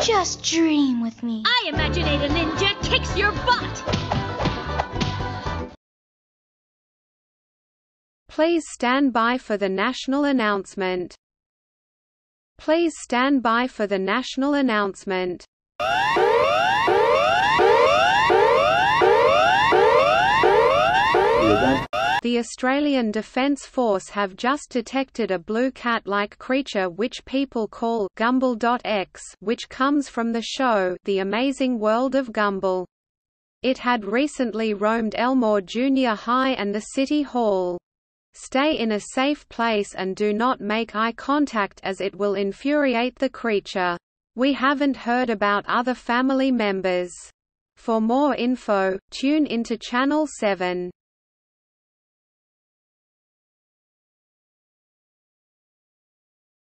Just dream with me. I Imaginator Ninja kicks your butt! Please stand by for the national announcement. Please stand by for the national announcement. The Australian Defence Force have just detected a blue cat-like creature which people call gumball.x, which comes from the show The Amazing World of Gumball. It had recently roamed Elmore Junior High and the City Hall. Stay in a safe place and do not make eye contact as it will infuriate the creature. We haven't heard about other family members. For more info, tune into Channel 7.